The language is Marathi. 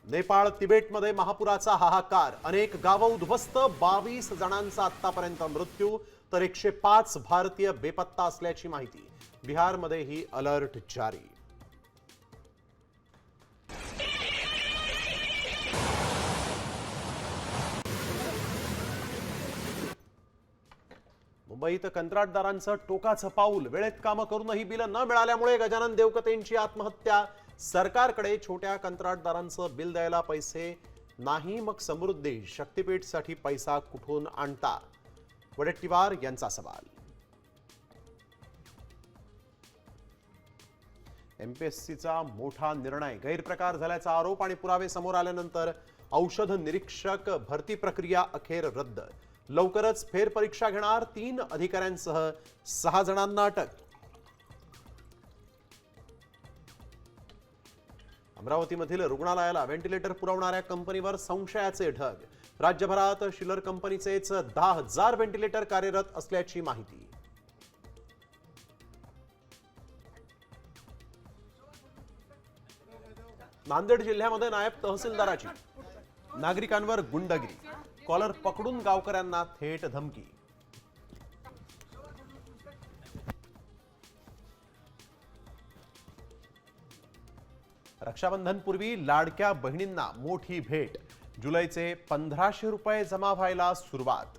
नेपाळ तिबेटमध्ये महापुराचा हाहाकार, अनेक गावं उद्ध्वस्त, 22 जणांचा आतापर्यंत मृत्यू तर 105 भारतीय बेपत्ता असल्याची माहिती. बिहारमध्येही अलर्ट जारी. मुंबईत कंत्राटदारांचं टोकाचं पाऊल, वेळेत कामं करूनही बिल न मिळाल्यामुळे गजानन देवकतेंची आत्महत्या. सरकारकडे छोट्या कंत्राटदारांचं बिल द्यायला पैसे नाही, मग समृद्धी शक्तीपीठसाठी पैसा कुठून आणता? वडेट्टीवार यांचा सवाल. एमपीएससीचा मोठा निर्णय, गैरप्रकार झाल्याचा आरोप आणि पुरावे समोर आल्यानंतर औषध निरीक्षक भरती प्रक्रिया अखेर रद्द. लवकरच फेरपरीक्षा घेणार, 3 अधिकाऱ्यांसह 6 जणांना अटक. अमरावतीमधील रुग्णालयाला व्हेंटिलेटर पुरवणाऱ्या कंपनीवर संशयाचे ढग. राज्यभरात शिलर कंपनीचेच 10,000 व्हेंटिलेटर कार्यरत असल्याची माहिती. नांदेड जिल्ह्यामध्ये नायब तहसीलदाराची नागरिकांवर गुंडगिरी, कॉलर पकडून गावकऱ्यांना थेट धमकी. रक्षाबंधनपूर्वी लाडक्या बहिणींना मोठी भेट, जुलैचे 1500 रुपये जमा व्हायला सुरुवात.